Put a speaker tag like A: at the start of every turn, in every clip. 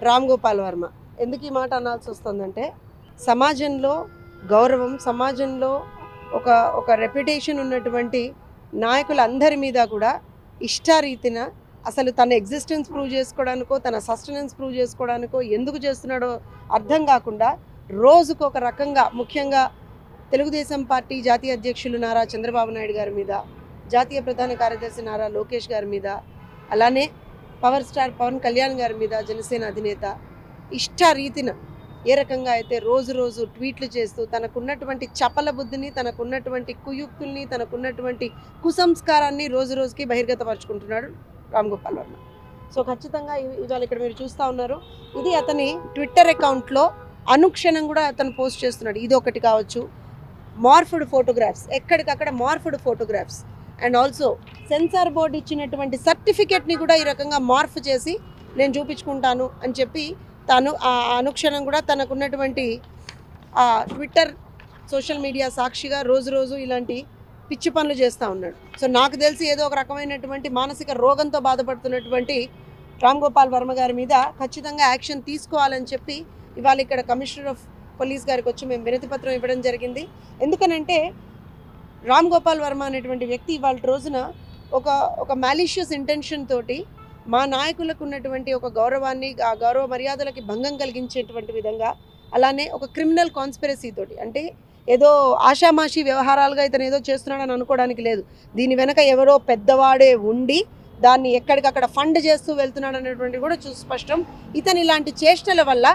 A: రామ్ గోపాల్ వర్మ. ఎందుకు ఈ మాట అనాల్సి వస్తుందంటే, సమాజంలో గౌరవం, సమాజంలో ఒక ఒక రెప్యుటేషన్ ఉన్నటువంటి నాయకులందరి మీద కూడా ఇష్టారీతిన అసలు తన ఎగ్జిస్టెన్స్ ప్రూవ్ చేసుకోవడానికో, తన సస్టెనెన్స్ ప్రూవ్ చేసుకోవడానికో ఎందుకు చేస్తున్నాడో అర్థం కాకుండా రోజుకు ఒక రకంగా, ముఖ్యంగా తెలుగుదేశం పార్టీ జాతీయ అధ్యక్షులు నారా చంద్రబాబు నాయుడు గారి మీద, జాతీయ ప్రధాన కార్యదర్శి నారా లోకేష్ గారి మీద, అలానే పవర్ స్టార్ పవన్ కళ్యాణ్ గారి మీద, జనసేన అధినేత ఇష్టారీతిన ఏ రకంగా అయితే రోజు రోజు ట్వీట్లు చేస్తూ తనకున్నటువంటి చపల బుద్ధిని, తనకున్నటువంటి కుయుక్తుల్ని, తనకున్నటువంటి కుసంస్కారాన్ని రోజు రోజుకి బహిర్గతపరుచుకుంటున్నాడు రామ్ గోపాల్ వర్మ. సో ఖచ్చితంగా ఇవాళ ఇక్కడ మీరు చూస్తూ ఉన్నారు, ఇది అతని ట్విట్టర్ అకౌంట్లో అనుక్షణం కూడా అతను పోస్ట్ చేస్తున్నాడు. ఇది ఒకటి కావచ్చు, మార్ఫ్డ్ ఫోటోగ్రాఫ్స్, ఎక్కడికక్కడ morphed photographs, and also censor board ఇచ్చినటువంటి సర్టిఫికెట్ని కూడా ఈ రకంగా మార్ఫ్ చేసి నేను చూపించుకుంటాను అని చెప్పి తాను ఆ అనుక్షణం కూడా తనకున్నటువంటి ఆ ట్విట్టర్ సోషల్ మీడియా సాక్షిగా రోజు రోజు ఇలాంటి పిచ్చి పనులు చేస్తూ ఉన్నాడు. సో నాకు తెలిసి ఏదో ఒక రకమైనటువంటి మానసిక రోగంతో బాధపడుతున్నటువంటి రామ్ గోపాల్ వర్మ గారి మీద ఖచ్చితంగా యాక్షన్ తీసుకోవాలని చెప్పి ఇవాళ ఇక్కడ కమిషనర్ ఆఫ్ పోలీస్ గారికి వచ్చి మేము వినతి పత్రం ఇవ్వడం జరిగింది. ఎందుకనంటే రామ్ గోపాల్ వర్మ అనేటువంటి వ్యక్తి ఇవాళ రోజున ఒక మ్యాలిషియస్ ఇంటెన్షన్ తోటి మా నాయకులకు ఉన్నటువంటి ఒక గౌరవాన్ని, ఆ గౌరవ మర్యాదలకి భంగం కలిగించేటువంటి విధంగా, అలానే ఒక క్రిమినల్ కాన్స్పిరసీ తోటి, అంటే ఏదో ఆషామాషి వ్యవహారాలుగా ఇతను ఏదో చేస్తున్నాడని అనుకోవడానికి లేదు. దీని వెనక ఎవరో పెద్దవాడే ఉండి దాన్ని ఎక్కడికక్కడ ఫండ్ చేస్తూ వెళ్తున్నాడు అనేటువంటి కూడా స్పష్టం. ఇతను ఇలాంటి చేష్టల వల్ల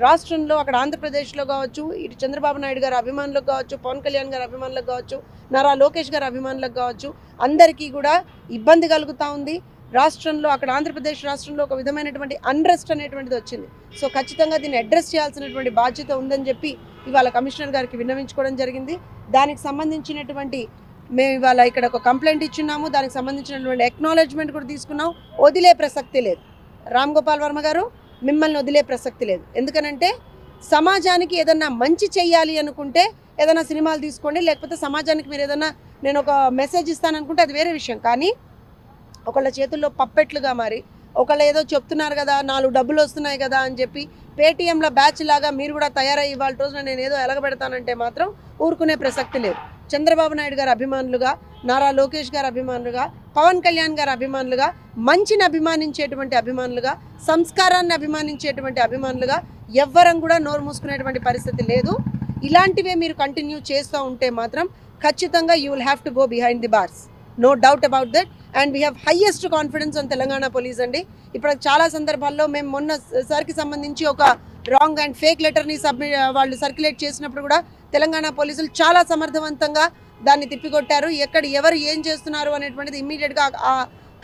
A: రాష్ట్రంలో, అక్కడ ఆంధ్రప్రదేశ్లో కావచ్చు, ఇటు చంద్రబాబు నాయుడు గారి అభిమానులకు కావచ్చు, పవన్ కళ్యాణ్ గారి అభిమానులకు కావచ్చు, నారా లోకేష్ గారి అభిమానులకు కావచ్చు, అందరికీ కూడా ఇబ్బంది కలుగుతూ ఉంది. రాష్ట్రంలో, అక్కడ ఆంధ్రప్రదేశ్ రాష్ట్రంలో ఒక విధమైనటువంటి అన్రెస్ట్ అనేటువంటిది వచ్చింది. సో ఖచ్చితంగా దీన్ని అడ్రస్ చేయాల్సినటువంటి బాధ్యత ఉందని చెప్పి ఇవాళ కమిషనర్ గారికి విన్నవించుకోవడం జరిగింది. దానికి సంబంధించినటువంటి మేము ఇవాళ ఇక్కడ ఒక కంప్లైంట్ ఇచ్చున్నాము, దానికి సంబంధించినటువంటి ఎక్నాలెడ్జ్మెంట్ కూడా తీసుకున్నాం. వదిలే ప్రసక్తి లేదు, రామ్ గోపాల్ వర్మ గారు మిమ్మల్ని వదిలే ప్రసక్తి లేదు. ఎందుకనంటే సమాజానికి ఏదన్నా మంచి చెయ్యాలి అనుకుంటే ఏదైనా సినిమాలు తీసుకోండి, లేకపోతే సమాజానికి మీరు ఏదైనా నేను ఒక మెసేజ్ ఇస్తాననుకుంటే అది వేరే విషయం. కానీ ఒకళ్ళ చేతుల్లో పప్పెట్లుగా మారి, ఒకళ్ళు ఏదో చెప్తున్నారు కదా, 4 డబ్బులు వస్తున్నాయి కదా అని చెప్పి పేటీఎంలో బ్యాచ్ లాగా మీరు కూడా తయారయ్యి ఇవాళ రోజున నేను ఏదో ఎలగబెడతానంటే మాత్రం ఊరుకునే ప్రసక్తి లేదు. చంద్రబాబు నాయుడు గారి అభిమానులుగా, నారా లోకేష్ గారి అభిమానులుగా, పవన్ కళ్యాణ్ గారి అభిమానులుగా, మంచిని అభిమానించేటువంటి అభిమానులుగా, సంస్కారాన్ని అభిమానించేటువంటి అభిమానులుగా ఎవ్వరం కూడా నోరు మూసుకునేటువంటి పరిస్థితి లేదు. ఇలాంటివే మీరు కంటిన్యూ చేస్తూ ఉంటే మాత్రం ఖచ్చితంగా you will have to go behind the bars, no doubt about that. And we have highest confidence on Telangana police అండి. ఇప్పుడు చాలా సందర్భాల్లో మేము మొన్న సార్కి సంబంధించి ఒక రాంగ్ అండ్ ఫేక్ లెటర్ని వాళ్ళు సర్క్యులేట్ చేసినప్పుడు కూడా తెలంగాణ పోలీసులు చాలా సమర్థవంతంగా దాన్ని తిప్పికొట్టారు. ఎక్కడ ఎవరు ఏం చేస్తున్నారు అనేటువంటిది ఇమ్మీడియట్గా ఆ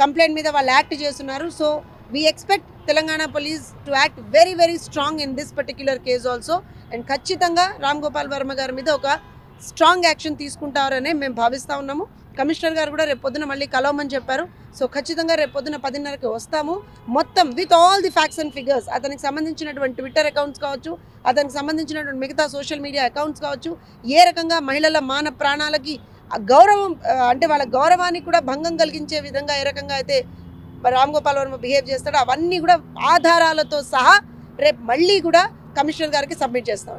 A: కంప్లైంట్ మీద వాళ్ళు యాక్ట్ చేస్తున్నారు. So we expect Telangana police to act very very strong in this particular case also. And ఖచ్చితంగా రామ్ గోపాల్ వర్మ గారి మీద ఒక స్ట్రాంగ్ యాక్షన్ తీసుకుంటారనే మేము భావిస్తూ ఉన్నాము. కమిషనర్ గారు కూడా రేపు పొద్దున మళ్ళీ కలవమని చెప్పారు. సో ఖచ్చితంగా రేపు పొద్దున 10:30కి వస్తాము, మొత్తం with all the facts and figures. అతనికి సంబంధించినటువంటి ట్విట్టర్ అకౌంట్స్ కావచ్చు, అతనికి సంబంధించినటువంటి మిగతా సోషల్ మీడియా అకౌంట్స్ కావచ్చు, ఏ రకంగా మహిళల మాన ప్రాణాలకి గౌరవం, అంటే వాళ్ళ గౌరవానికి కూడా భంగం కలిగించే విధంగా ఏ రకంగా అయితే రామ్ గోపాల్ వర్మ బిహేవ్ చేస్తాడో అవన్నీ కూడా ఆధారాలతో సహా రేపు మళ్ళీ కూడా కమిషనర్ గారికి సబ్మిట్ చేస్తాం.